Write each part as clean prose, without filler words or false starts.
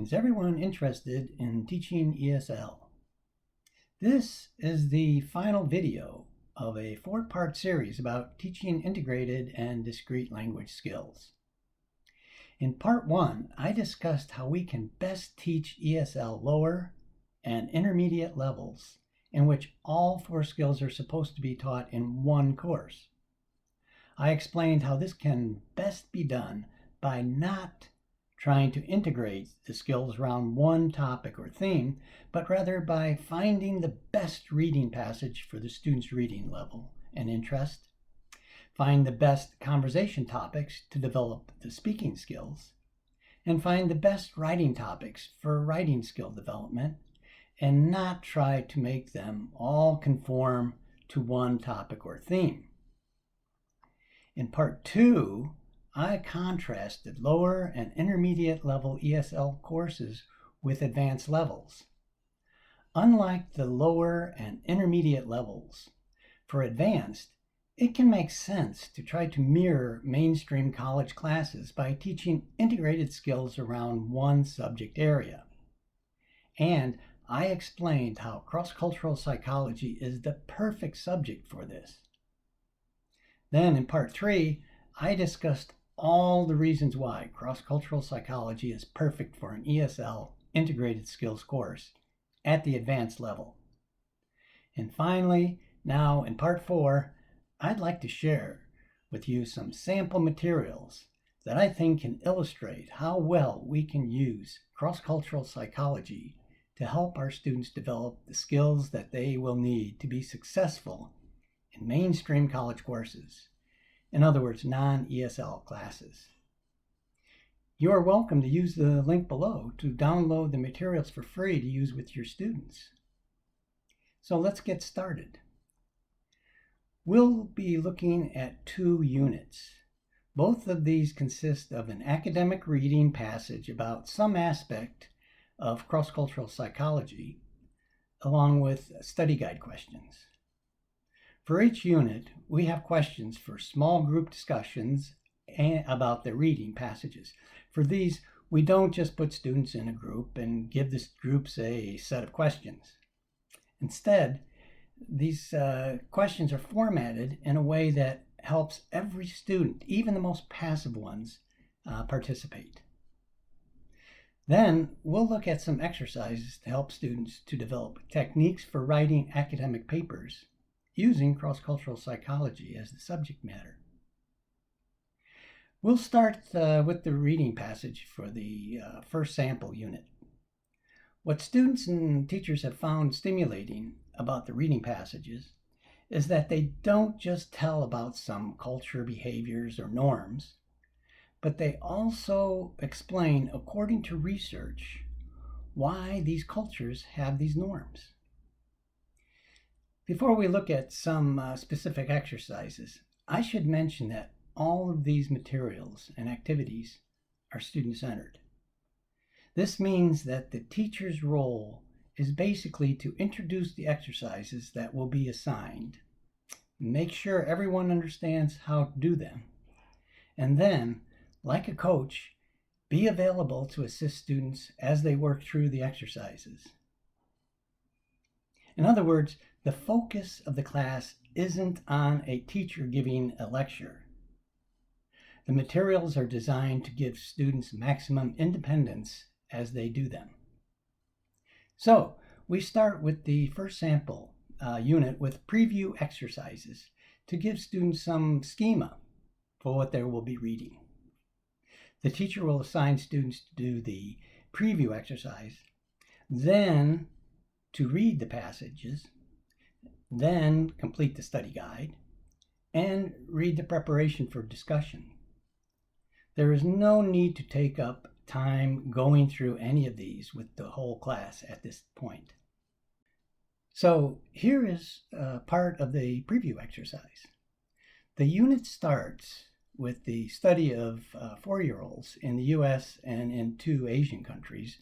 Greetings everyone interested in teaching ESL. This is the final video of a 4-part series about teaching integrated and discrete language skills. In part 1, I discussed how we can best teach ESL lower and intermediate levels in which all 4 skills are supposed to be taught in one course. I explained how this can best be done by not trying to integrate the skills around one topic or theme, but rather by finding the best reading passage for the student's reading level and interest, find the best conversation topics to develop the speaking skills, and find the best writing topics for writing skill development, and not try to make them all conform to one topic or theme. In part 2, I contrasted lower and intermediate level ESL courses with advanced levels. Unlike the lower and intermediate levels, for advanced, it can make sense to try to mirror mainstream college classes by teaching integrated skills around one subject area. And I explained how cross-cultural psychology is the perfect subject for this. Then in part 3, I discussed all the reasons why cross-cultural psychology is perfect for an ESL integrated skills course at the advanced level. And finally, now in part 4, I'd like to share with you some sample materials that I think can illustrate how well we can use cross-cultural psychology to help our students develop the skills that they will need to be successful in mainstream college courses. In other words, non-ESL classes. You are welcome to use the link below to download the materials for free to use with your students. So let's get started. We'll be looking at 2 units. Both of these consist of an academic reading passage about some aspect of cross-cultural psychology, along with study guide questions. For each unit, we have questions for small group discussions about the reading passages. For these, we don't just put students in a group and give the groups a set of questions. Instead, these questions are formatted in a way that helps every student, even the most passive ones, participate. Then we'll look at some exercises to help students to develop techniques for writing academic papers using cross-cultural psychology as the subject matter. We'll start with the reading passage for the first sample unit. What students and teachers have found stimulating about the reading passages is that they don't just tell about some culture, behaviors, or norms, but they also explain, according to research, why these cultures have these norms. Before we look at some specific exercises, I should mention that all of these materials and activities are student-centered. This means that the teacher's role is basically to introduce the exercises that will be assigned, make sure everyone understands how to do them, and then, like a coach, be available to assist students as they work through the exercises. In other words, the focus of the class isn't on a teacher giving a lecture. The materials are designed to give students maximum independence as they do them. So, we start with the first sample unit with preview exercises to give students some schema for what they will be reading. The teacher will assign students to do the preview exercise, then to read the passages, then complete the study guide, and read the preparation for discussion. There is no need to take up time going through any of these with the whole class at this point. So here is part of the preview exercise. The unit starts with the study of 4-year-olds in the US and in 2 Asian countries,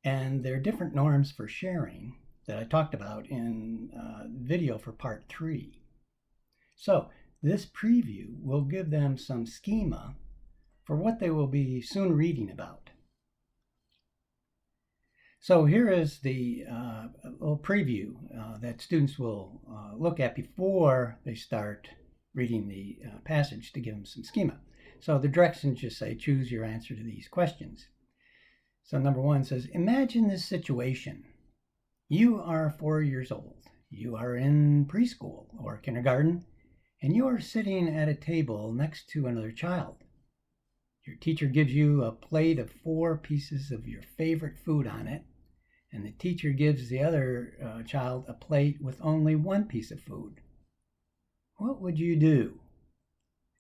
and their different norms for sharing that I talked about in video for part 3. So this preview will give them some schema for what they will be soon reading about. So here is the little preview that students will look at before they start reading the passage to give them some schema. So the directions just say, choose your answer to these questions. So number 1 says, imagine this situation. You are 4 years old. You are in preschool or kindergarten, and you are sitting at a table next to another child. Your teacher gives you a plate of 4 pieces of your favorite food on it, and the teacher gives the other child a plate with only 1 piece of food. What would you do?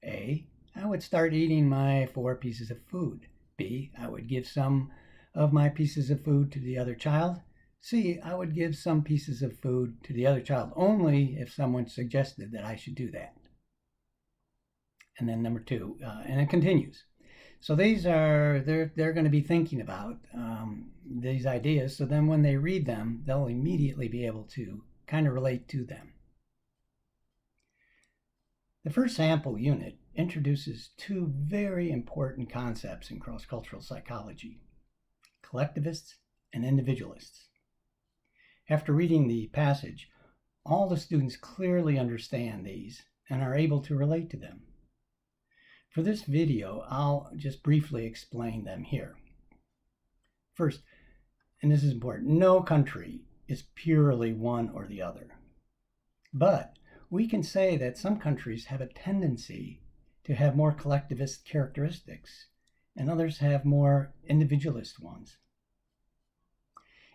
A, I would start eating my 4 pieces of food. B, I would give some of my pieces of food to the other child. C, I would give some pieces of food to the other child only if someone suggested that I should do that. And then number 2, and it continues. So these are, they're going to be thinking about these ideas, so then when they read them, they'll immediately be able to kind of relate to them. The first sample unit introduces 2 very important concepts in cross-cultural psychology: collectivists and individualists. After reading the passage, all the students clearly understand these and are able to relate to them. For this video, I'll just briefly explain them here. First, and this is important, no country is purely one or the other. But we can say that some countries have a tendency to have more collectivist characteristics, and others have more individualist ones.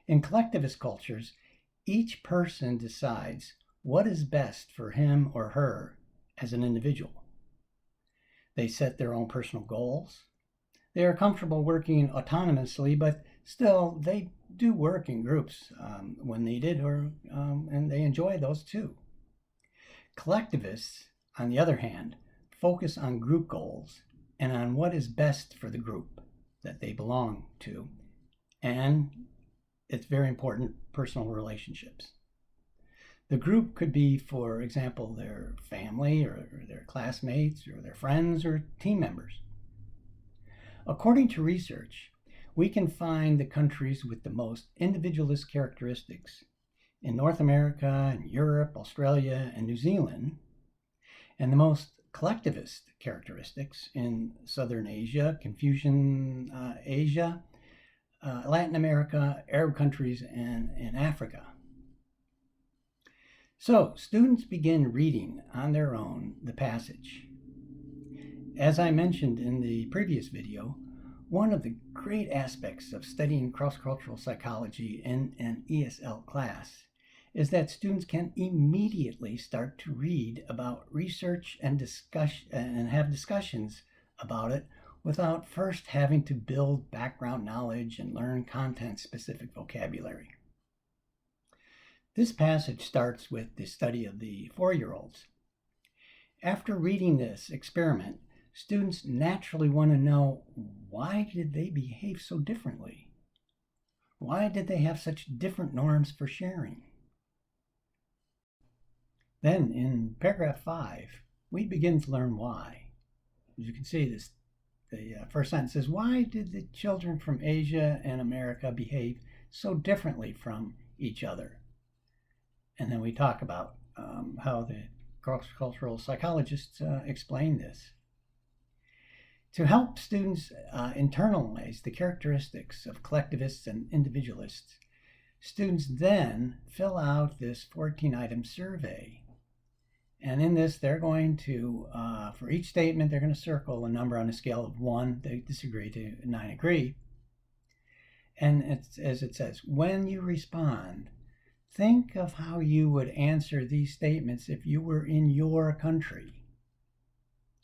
In collectivist cultures, each person decides what is best for him or her as an individual. They set their own personal goals. They are comfortable working autonomously, but still they do work in groups when needed, and they enjoy those too. Collectivists, on the other hand, focus on group goals and on what is best for the group that they belong to, and it's very important, personal relationships. The group could be, for example, their family or their classmates or their friends or team members. According to research, we can find the countries with the most individualist characteristics in North America and Europe, Australia, and New Zealand, and the most collectivist characteristics in Southern Asia, Confucian Asia, Latin America, Arab countries, and Africa. So, students begin reading on their own the passage. As I mentioned in the previous video, one of the great aspects of studying cross-cultural psychology in an ESL class is that students can immediately start to read about research and have discussions about it without first having to build background knowledge and learn content-specific vocabulary. This passage starts with the study of the 4-year-olds. After reading this experiment, students naturally want to know, why did they behave so differently? Why did they have such different norms for sharing? Then in paragraph 5, we begin to learn why. As you can see, the first sentence says, why did the children from Asia and America behave so differently from each other? And then we talk about how the cross-cultural psychologists explain this. To help students internalize the characteristics of collectivists and individualists, students then fill out this 14-item survey. And in this, they're going to, for each statement, they're going to circle a number on a scale of 1, they disagree, to 9, agree. And it's, as it says, when you respond, think of how you would answer these statements if you were in your country.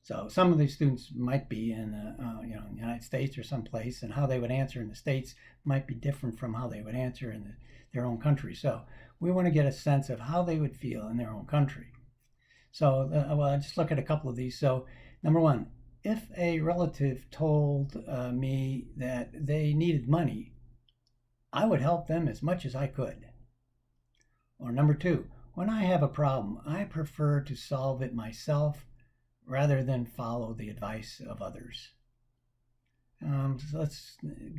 So some of these students might be in the United States or someplace, and how they would answer in the States might be different from how they would answer in their own country. So we want to get a sense of how they would feel in their own country. So well, just look at a couple of these. So number 1, if a relative told me that they needed money, I would help them as much as I could. Or number 2, when I have a problem, I prefer to solve it myself rather than follow the advice of others. So let's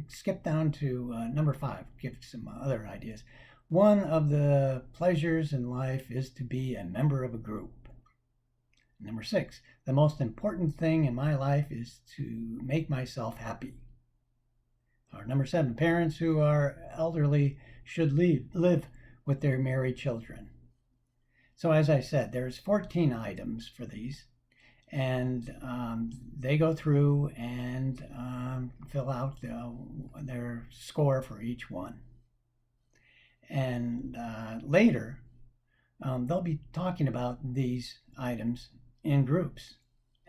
skip down to number 5, give some other ideas. One of the pleasures in life is to be a member of a group. Number 6, the most important thing in my life is to make myself happy. Or number 7, parents who are elderly should live with their married children. So as I said, there's 14 items for these, and they go through and fill out their score for each one. And later, they'll be talking about these items in groups,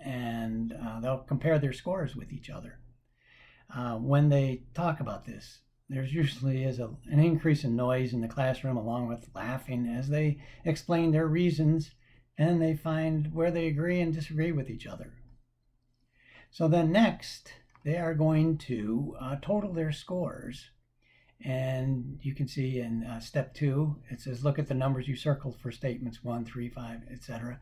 and they'll compare their scores with each other. When they talk about this, there usually is an increase in noise in the classroom along with laughing as they explain their reasons and they find where they agree and disagree with each other. So then next, they are going to total their scores. And you can see in step 2, it says look at the numbers you circled for statements 1, 3, 5, etc.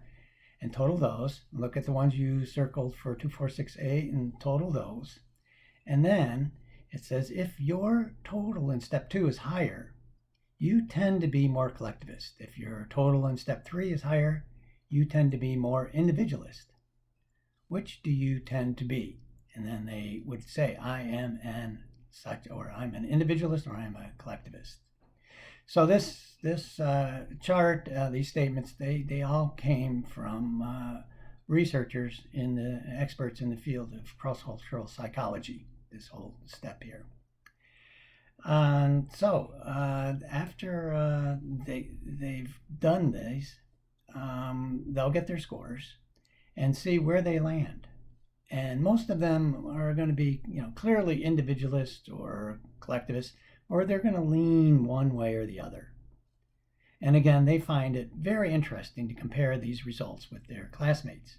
and total those. Look at the ones you circled for 2, 4, 6, 8 and total those. And then it says if your total in step 2 is higher, you tend to be more collectivist. If your total in step 3 is higher, you tend to be more individualist. Which do you tend to be? And then they would say, I am an such, or I'm an individualist, or I'm a collectivist. So this chart, these statements, they all came from researchers experts in the field of cross-cultural psychology, this whole step here. So after they've done these, they'll get their scores and see where they land. And most of them are going to be, clearly individualist or collectivist, or they're going to lean one way or the other. And again, they find it very interesting to compare these results with their classmates.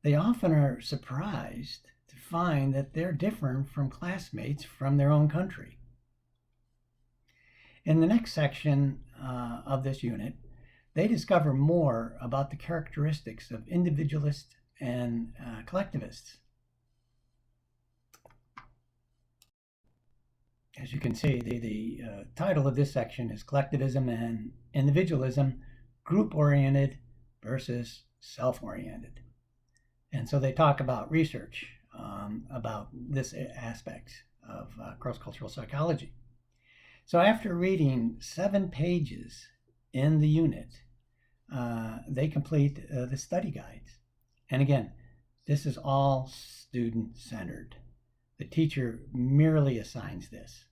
They often are surprised to find that they're different from classmates from their own country. In the next section of this unit, they discover more about the characteristics of individualists and collectivists. As you can see, the title of this section is Collectivism and Individualism, Group-Oriented versus Self-Oriented. And so they talk about research about this aspect of cross-cultural psychology. So after reading 7 pages in the unit, they complete the study guides. And again, this is all student-centered. The teacher merely assigns this.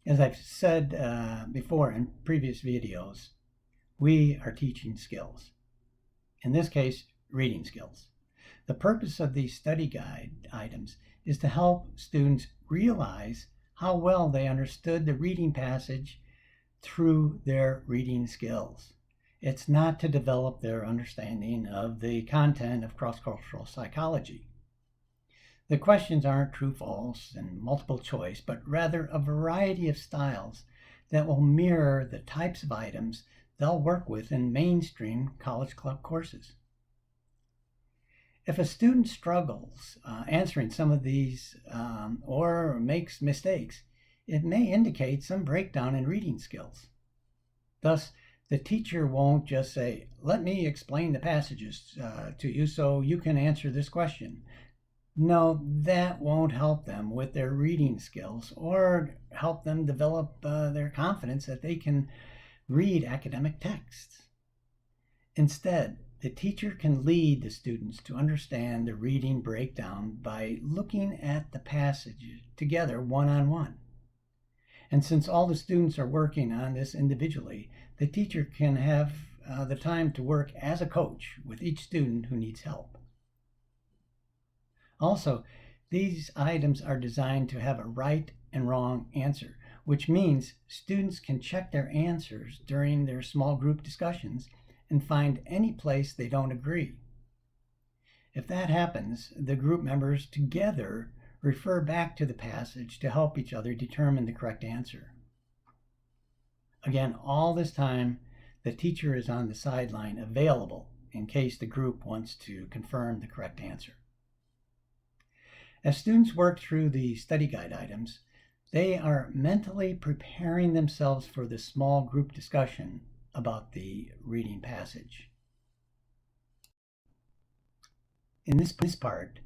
As I've said before in previous videos, we are teaching skills. In this case, reading skills. The purpose of these study guide items is to help students realize how well they understood the reading passage through their reading skills. It's not to develop their understanding of the content of cross-cultural psychology. The questions aren't true, false, and multiple choice, but rather a variety of styles that will mirror the types of items they'll work with in mainstream college club courses. If a student struggles answering some of these or makes mistakes, it may indicate some breakdown in reading skills. Thus, the teacher won't just say, let me explain the passages to you so you can answer this question. No, that won't help them with their reading skills or help them develop their confidence that they can read academic texts. Instead, the teacher can lead the students to understand the reading breakdown by looking at the passage together one-on-one. And since all the students are working on this individually, the teacher can have the time to work as a coach with each student who needs help. Also, these items are designed to have a right and wrong answer, which means students can check their answers during their small group discussions and find any place they don't agree. If that happens, the group members together refer back to the passage to help each other determine the correct answer. Again, all this time, the teacher is on the sideline available in case the group wants to confirm the correct answer. As students work through the study guide items, they are mentally preparing themselves for the small group discussion about the reading passage. In this part,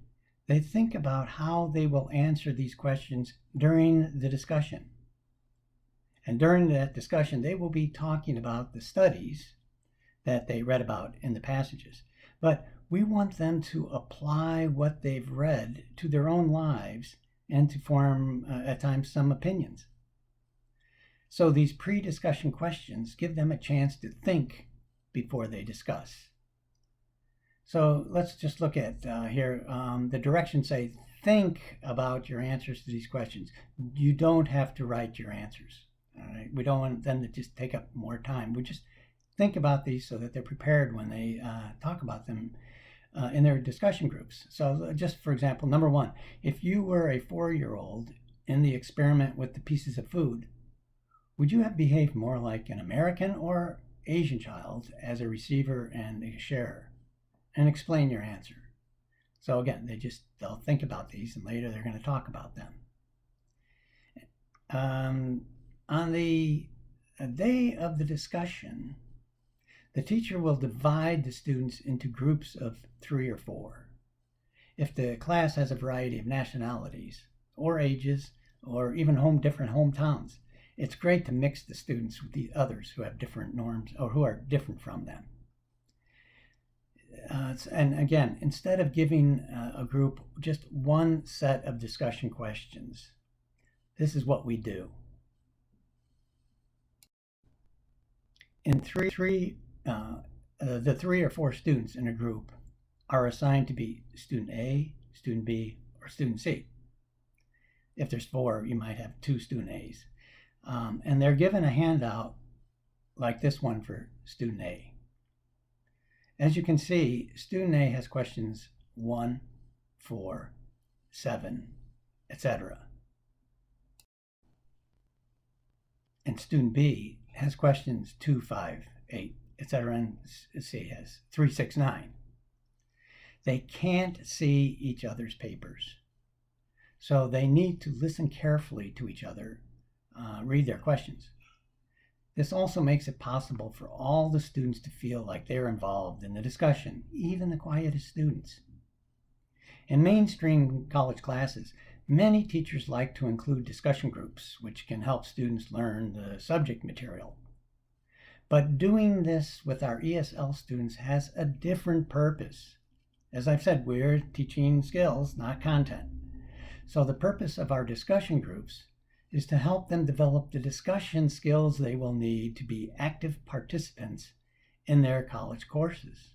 they think about how they will answer these questions during the discussion. And during that discussion, they will be talking about the studies that they read about in the passages. But we want them to apply what they've read to their own lives and to form, at times, some opinions. So these pre-discussion questions give them a chance to think before they discuss. So let's just look at here. The directions say, think about your answers to these questions. You don't have to write your answers. All right? We don't want them to just take up more time. We just think about these so that they're prepared when they talk about them in their discussion groups. So just for example, number one, if you were a 4-year-old in the experiment with the pieces of food, would you have behaved more like an American or Asian child as a receiver and a sharer? And explain your answer. So again, they'll think about these and later they're going to talk about them. On the day of the discussion, the teacher will divide the students into groups of 3 or 4. If the class has a variety of nationalities or ages or even different hometowns, it's great to mix the students with the others who have different norms or who are different from them. And again, instead of giving a group just one set of discussion questions, this is what we do. In the 3 or 4 students in a group are assigned to be student A, student B, or student C. If there's 4, you might have 2 student A's. And they're given a handout like this one for student A. As you can see, student A has questions 1, 4, 7, etc. And student B has questions 2, 5, 8, etc. And C has 3, 6, 9. They can't see each other's papers. So they need to listen carefully to each other, read their questions. This also makes it possible for all the students to feel like they're involved in the discussion, even the quietest students. In mainstream college classes, many teachers like to include discussion groups, which can help students learn the subject material. But doing this with our ESL students has a different purpose. As I've said, we're teaching skills, not content. So the purpose of our discussion groups is to help them develop the discussion skills they will need to be active participants in their college courses.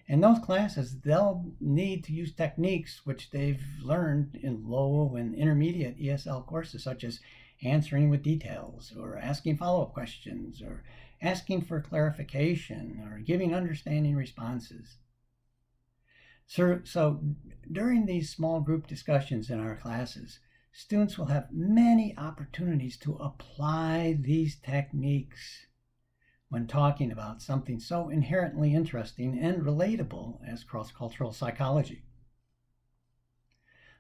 In those classes, they'll need to use techniques which they've learned in low and intermediate ESL courses, such as answering with details, or asking follow-up questions, or asking for clarification, or giving understanding responses. So during these small group discussions in our classes, students will have many opportunities to apply these techniques when talking about something so inherently interesting and relatable as cross-cultural psychology.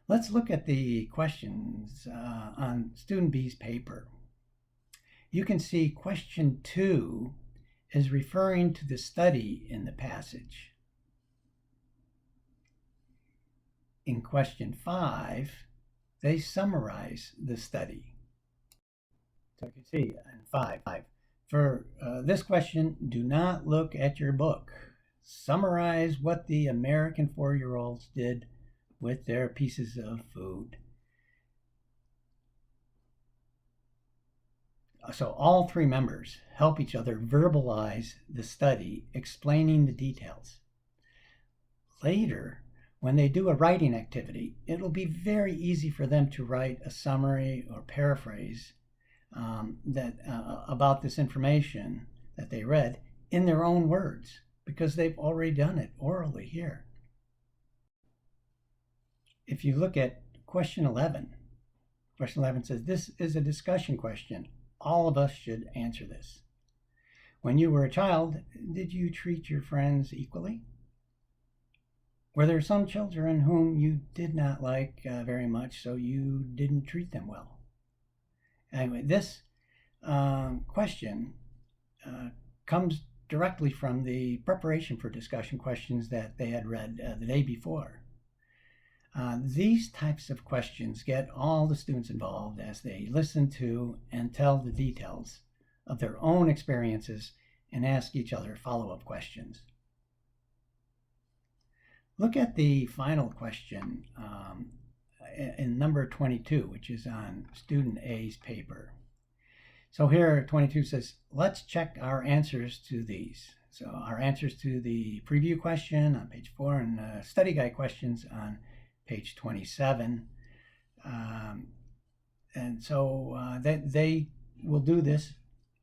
Let's look at the questions on student B's paper. You can see question 2 is referring to the study in the passage. In question 5, they summarize the study. So you can see in 5. For this question, do not look at your book. Summarize what the American 4-year-olds did with their pieces of food. So all 3 members help each other verbalize the study, explaining the details. Later, when they do a writing activity, it'll be very easy for them to write a summary or paraphrase about this information that they read in their own words, because they've already done it orally here. If you look at question 11 says, this is a discussion question. All of us should answer this. When you were a child, did you treat your friends equally? Were there some children whom you did not like very much, so you didn't treat them well? Anyway, this question comes directly from the preparation for discussion questions that they had read the day before. These types of questions get all the students involved as they listen to and tell the details of their own experiences and ask each other follow-up questions. Look at the final question in number 22, which is on student A's paper. So here 22 says, let's check our answers to these. So our answers to the preview question on page 4 and study guide questions on page 27. And so they will do this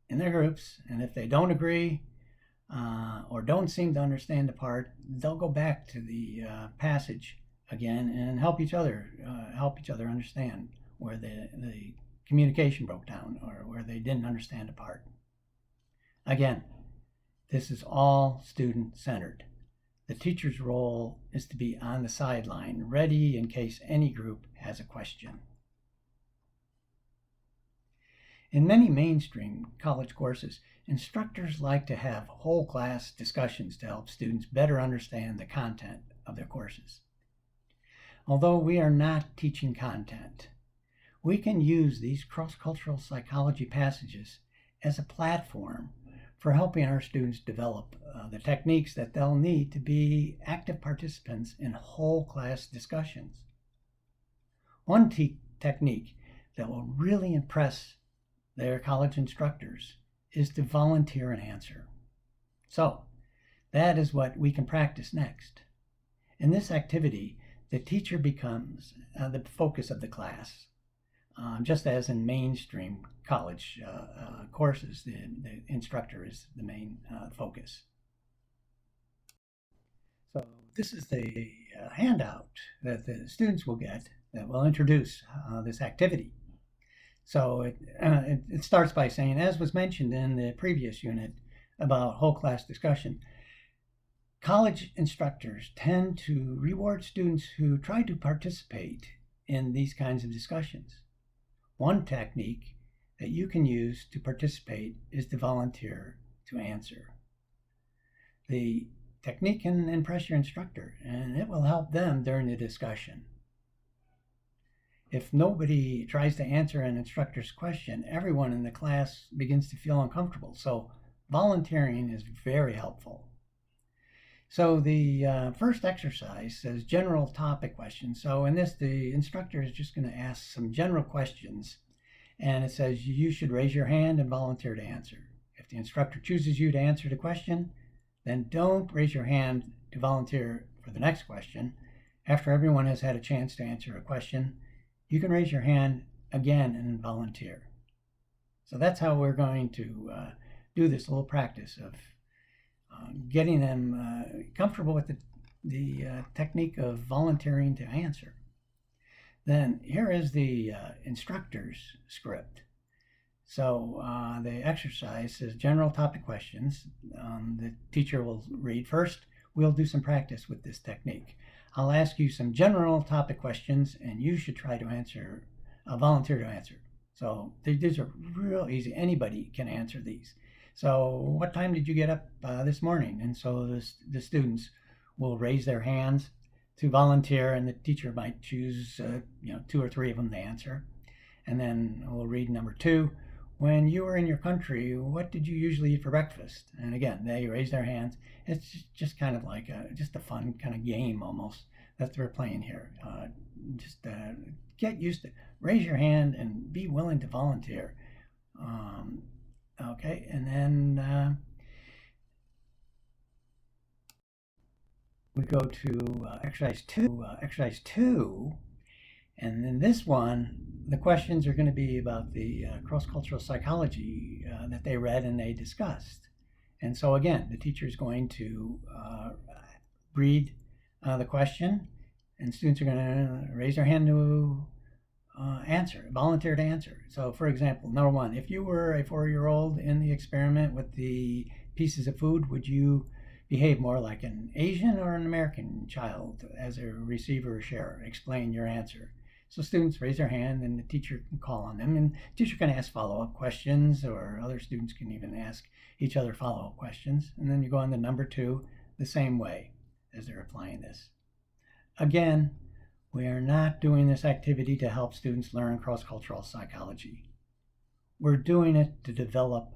in their groups, and if they don't agree or don't seem to understand the part, they'll go back to the passage again and help each other understand where the communication broke down or where they didn't understand a part. Again, this is all student-centered. The teacher's role is to be on the sideline, ready in case any group has a question. In many mainstream college courses, instructors like to have whole class discussions to help students better understand the content of their courses. Although we are not teaching content, we can use these cross-cultural psychology passages as a platform for helping our students develop the techniques that they'll need to be active participants in whole class discussions. One technique that will really impress their college instructors is to volunteer an answer. So that is what we can practice next. In this activity, the teacher becomes the focus of the class. Just as in mainstream college courses, the instructor is the main focus. So this is the handout that the students will get that will introduce this activity. So it starts by saying, as was mentioned in the previous unit about whole class discussion, college instructors tend to reward students who try to participate in these kinds of discussions. One technique that you can use to participate is to volunteer to answer. The technique can impress your instructor, and it will help them during the discussion. If nobody tries to answer an instructor's question, everyone in the class begins to feel uncomfortable. So volunteering is very helpful. So the first exercise says general topic questions. So in this, the instructor is just going to ask some general questions. And it says you should raise your hand and volunteer to answer. If the instructor chooses you to answer the question, then don't raise your hand to volunteer for the next question. After everyone has had a chance to answer a question, you can raise your hand again and volunteer. So that's how we're going to do this little practice of getting them comfortable with the technique of volunteering to answer. Then here is the instructor's script. So the exercise says general topic questions. The teacher will read first. We'll do some practice with this technique. I'll ask you some general topic questions, and you should try to answer, volunteer to answer. So these are real easy. Anybody can answer these. So what time did you get up this morning? And so the students will raise their hands to volunteer, and the teacher might choose 2 or 3 of them to answer. And then we'll read number 2. When you were in your country, what did you usually eat for breakfast? And again, they raise their hands. It's just kind of like just a fun kind of game almost that we're playing here. Get used to raise your hand and be willing to volunteer. Okay, and then we go to exercise 2, and in this one, the questions are going to be about the cross-cultural psychology that they read and they discussed. And so again, the teacher is going to read the question, and students are going to raise their hand to volunteer to answer. So for example, number 1, if you were a 4-year-old in the experiment with the pieces of food, would you behave more like an Asian or an American child as a receiver or sharer? Explain your answer. So students raise their hand and the teacher can call on them, and the teacher can ask follow-up questions, or other students can even ask each other follow-up questions. And then you go on to number 2 the same way as they're applying this. Again, we are not doing this activity to help students learn cross-cultural psychology. We're doing it to develop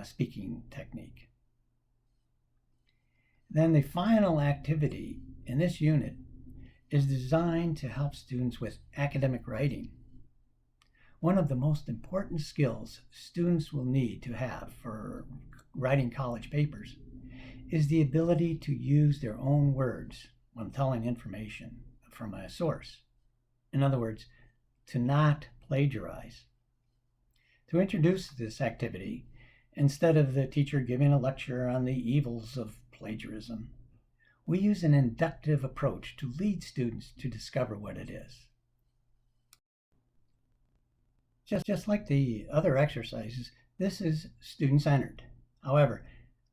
speaking technique. Then the final activity in this unit is designed to help students with academic writing. One of the most important skills students will need to have for writing college papers is the ability to use their own words when telling information from a source. In other words, to not plagiarize. To introduce this activity, instead of the teacher giving a lecture on the evils of plagiarism, we use an inductive approach to lead students to discover what it is. Just like the other exercises, this is student-centered. However,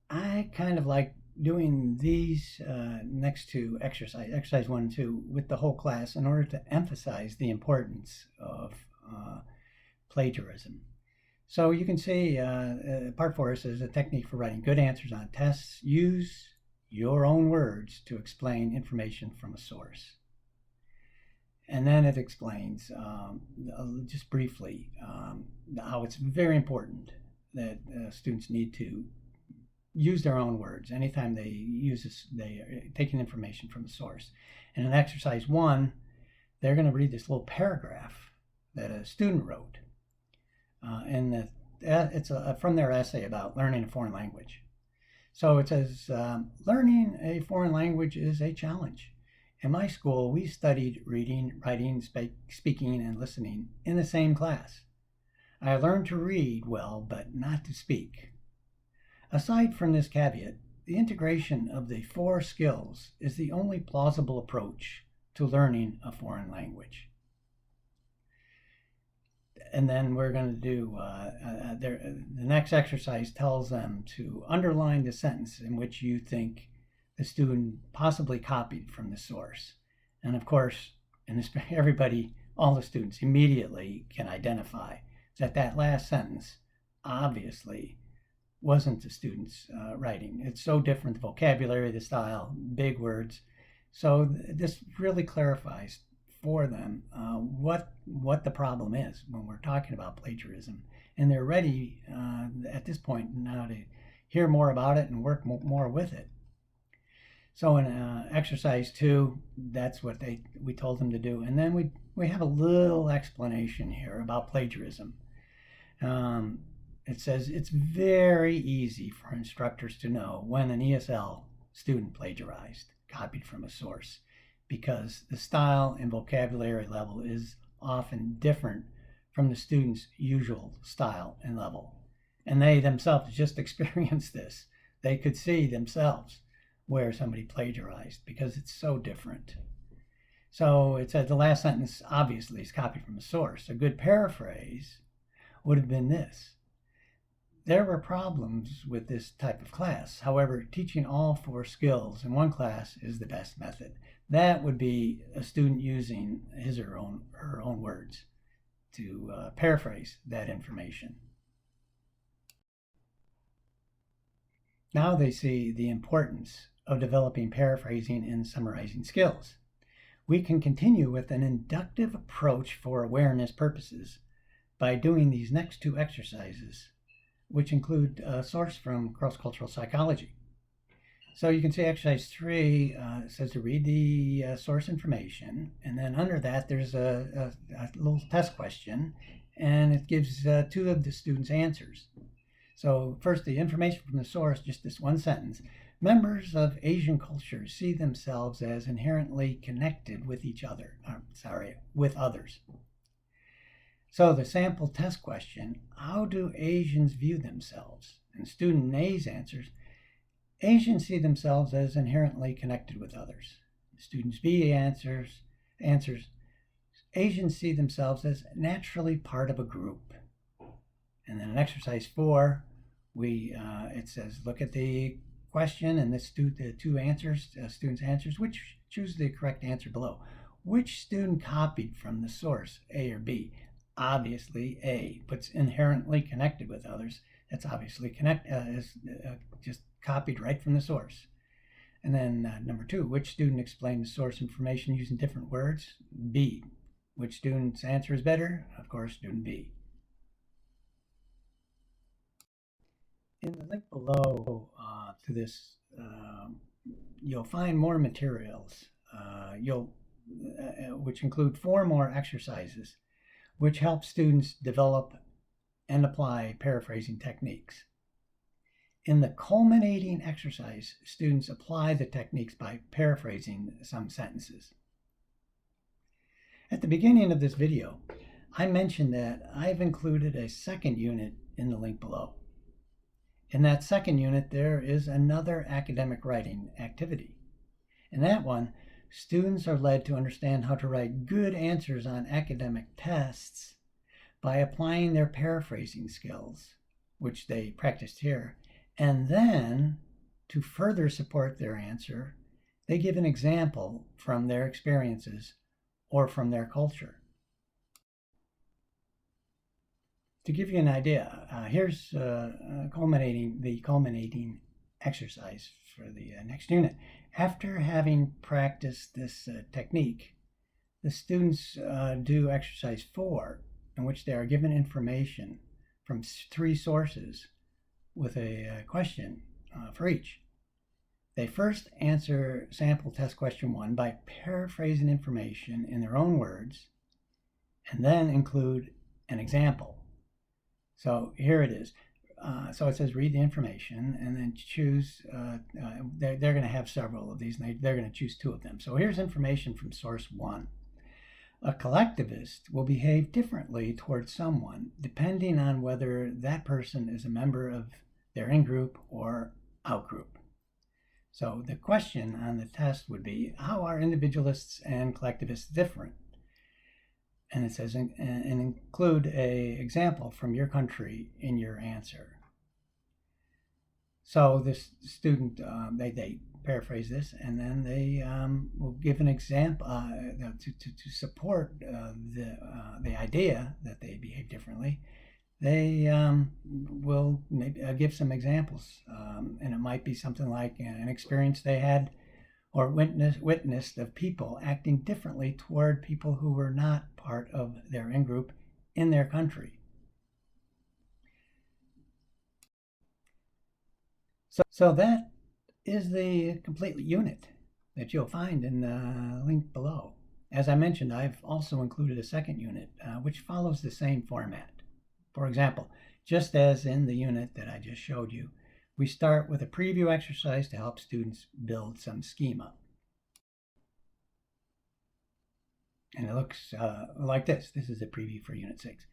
I kind of like doing these next to exercise 1 and 2, with the whole class in order to emphasize the importance of plagiarism. So you can see part 4 says a technique for writing good answers on tests. Use your own words to explain information from a source. And then it explains, just briefly, how it's very important that students need to use their own words anytime they use this, they are taking information from a source. And in exercise 1, they're going to read this little paragraph that a student wrote. And it's from their essay about learning a foreign language. So it says, learning a foreign language is a challenge. In my school, we studied reading, writing, speaking, and listening in the same class. I learned to read well, but not to speak. Aside from this caveat, the integration of the 4 skills is the only plausible approach to learning a foreign language. And then we're going to do, the next exercise tells them to underline the sentence in which you think the student possibly copied from the source. And of course, everybody, all the students immediately can identify that that last sentence obviously wasn't the student's writing. It's so different, the vocabulary, the style, big words. So this really clarifies for them what the problem is when we're talking about plagiarism. And they're ready at this point now to hear more about it and work more with it. So in exercise 2, that's what we told them to do. And then we have a little explanation here about plagiarism. It says it's very easy for instructors to know when an ESL student plagiarized, copied from a source, because the style and vocabulary level is often different from the student's usual style and level. And they themselves just experienced this. They could see themselves where somebody plagiarized because it's so different. So it said the last sentence obviously is copied from a source. A good paraphrase would have been this: there were problems with this type of class. However, teaching all 4 skills in one class is the best method. That would be a student using his or her own words to paraphrase that information. Now they see the importance of developing paraphrasing and summarizing skills. We can continue with an inductive approach for awareness purposes by doing these next 2 exercises, which include a source from cross-cultural psychology. So you can see exercise 3 says to read the source information, and then under that there's a little test question, and it gives 2 of the students' answers. So first, the information from the source, just this one sentence. Members of Asian cultures see themselves as inherently connected with with others. So the sample test question, how do Asians view themselves? And student A's answers, Asians see themselves as inherently connected with others. Student B answers, Asians see themselves as naturally part of a group. And then in exercise 4, it says, look at the question and the two answers, students' answers, choose the correct answer below. Which student copied from the source, A or B? Obviously, A, but it's inherently connected with others. That's obviously just copied right from the source. And then number 2, which student explained the source information using different words? B. Which student's answer is better? Of course, student B. In the link below to this, you'll find more materials, which include 4 more exercises, which help students develop and apply paraphrasing techniques. In the culminating exercise, students apply the techniques by paraphrasing some sentences. At the beginning of this video, I mentioned that I've included a second unit in the link below. In that second unit, there is another academic writing activity. In that one, students are led to understand how to write good answers on academic tests by applying their paraphrasing skills, which they practiced here. And then, to further support their answer, they give an example from their experiences or from their culture. To give you an idea, here's the culminating exercise for the next unit. After having practiced this technique, the students do exercise 4, in which they are given information from 3 sources with a question for each. They first answer sample test question 1 by paraphrasing information in their own words, and then include an example. So here it is. So it says read the information and then choose. They're going to have several of these, and they're going to choose 2 of them. So here's information from source 1. A collectivist will behave differently towards someone depending on whether that person is a member of their in-group or out-group. So the question on the test would be, how are individualists and collectivists different? And it says, and include an example from your country in your answer. So this student, they paraphrase this, and then they will give an example to support the idea that they behave differently. They will maybe give some examples, and it might be something like an experience they had or witnessed of people acting differently toward people who were not part of their in-group in their country. So that is the complete unit that you'll find in the link below. As I mentioned, I've also included a second unit, which follows the same format. For example, just as in the unit that I just showed you, we start with a preview exercise to help students build some schema. And it looks like this. This is a preview for Unit 6.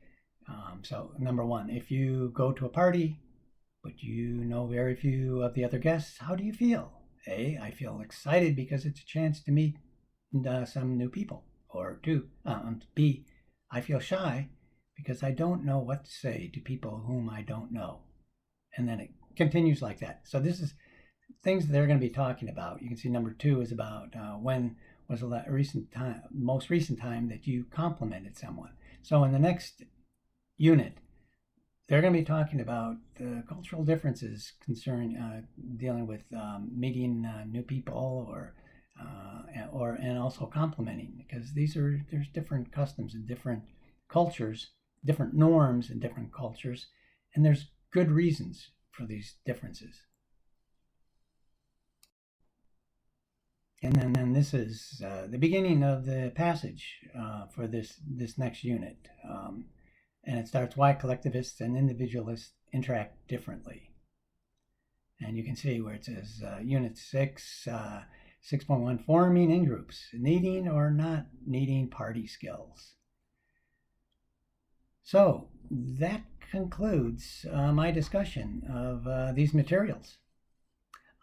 So number 1, if you go to a party, but you know very few of the other guests, how do you feel? A, I feel excited because it's a chance to meet some new people. Or B, I feel shy because I don't know what to say to people whom I don't know. And then it continues like that. So this is things that they're going to be talking about. You can see number 2 is about when was the most recent time that you complimented someone. So in the next unit, they're going to be talking about the cultural differences concerning dealing with meeting new people and also complimenting, because there's different customs and different cultures, different norms in different cultures, and there's good reasons for these differences. And then this is the beginning of the passage for this next unit. And it starts, why collectivists and individualists interact differently. And you can see where it says Unit 6, 6.1, forming in groups, needing or not needing party skills. So that concludes my discussion of these materials.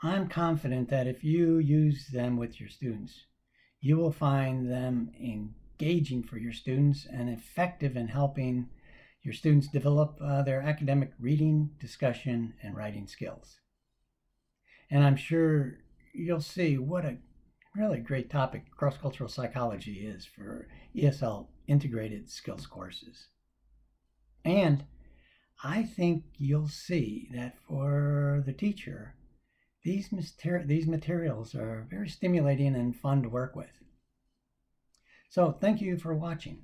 I'm confident that if you use them with your students, you will find them engaging for your students and effective in helping your students develop their academic reading, discussion, and writing skills. And I'm sure you'll see what a really great topic cross-cultural psychology is for ESL integrated skills courses. And I think you'll see that for the teacher, these materials are very stimulating and fun to work with. So thank you for watching.